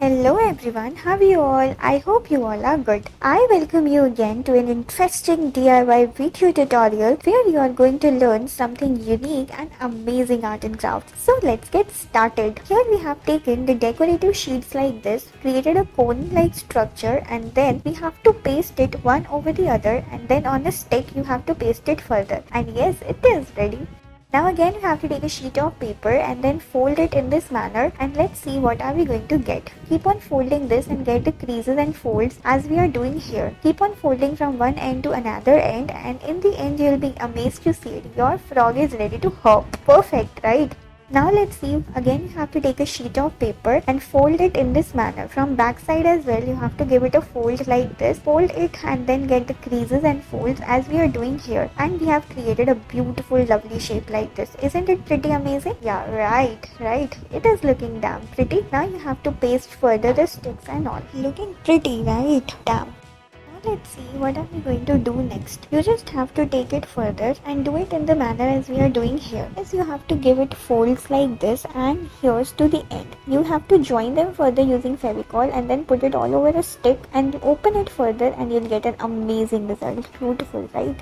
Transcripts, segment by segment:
Hello everyone, how are you all? I hope you all are good. I welcome you again to an interesting DIY video tutorial where you are going to learn something unique and amazing art and craft. So let's get started. Here we have taken the decorative sheets like this, created a cone-like structure, and then we have to paste it one over the other, and then on a stick you have to paste it further. And yes, it is ready. Now again you have to take a sheet of paper and then fold it in this manner, and let's see what are we going to get. Keep on folding this and get the creases and folds as we are doing here. Keep on folding from one end to another end, and in the end you will be amazed to see it. Your frog is ready to hop. Perfect, right? Now let's see, again you have to take a sheet of paper and fold it in this manner. From back side as well you have to give it a fold like this. Fold it and then get the creases and folds as we are doing here. And we have created a beautiful lovely shape like this. Isn't it pretty amazing? Yeah, right. It is looking damn pretty. Now you have to paste further the sticks and all. Looking pretty, right? Damn. Let's see what are we going to do next. You just have to take it further and do it in the manner as we are doing here. As you have to give it folds like this, and here's to the end. You have to join them further using Fevicol and then put it all over a stick and open it further, and you'll get an amazing result. Beautiful, right?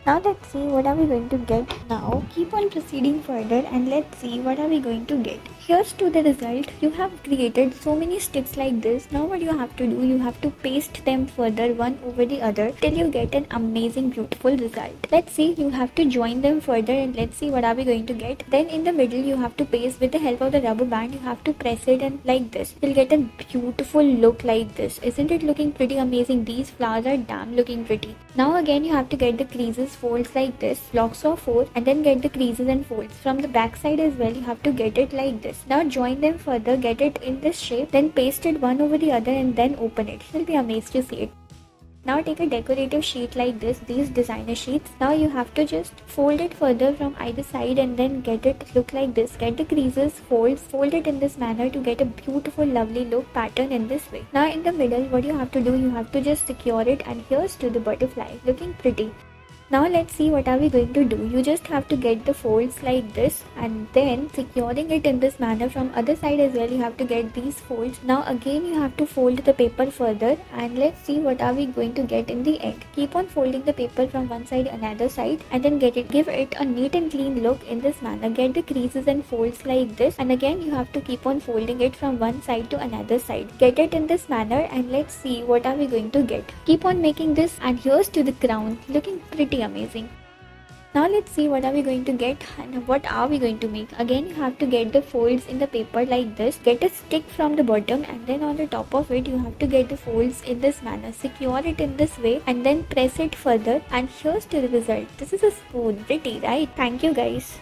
Now let's see what are we going to get now. Keep on proceeding further and let's see what are we going to get. Here's to the result. You have created so many sticks like this. Now what you have to do, you have to paste them further one over the other till you get an amazing beautiful result. Let's see, you have to join them further and let's see what are we going to get. Then in the middle you have to paste with the help of the rubber band. You have to press it and like this. You'll get a beautiful look like this. Isn't it looking pretty amazing? These flowers are damn looking pretty. Now again you have to get the creases, folds like this, blocks of 4, and then get the creases and folds. From the back side as well you have to get it like this. Now join them further, get it in this shape, then paste it one over the other and then open it. You'll be amazed to see it. Now take a decorative sheet like this, these designer sheets. Now you have to just fold it further from either side and then get it look like this. Get the creases, folds, fold it in this manner to get a beautiful lovely look pattern in this way. Now in the middle what you have to do, you have to just secure it, and here's to the butterfly looking pretty. Now let's see what are we going to do. You just have to get the folds like this and then securing it in this manner. From other side as well you have to get these folds. Now again you have to fold the paper further, and let's see what are we going to get in the end. Keep on folding the paper from one side another side and then give it a neat and clean look in this manner. Get the creases and folds like this, and again you have to keep on folding it from one side to another side. Get it in this manner and let's see what are we going to get. Keep on making this, and here's to the crown looking pretty amazing. Now let's see what are we going to get and what are we going to make. Again you have to get the folds in the paper like this. Get a stick from the bottom, and then on the top of it you have to get the folds in this manner. Secure it in this way and then press it further, and here's to the result. This is a spoon. Pretty, right? Thank you guys.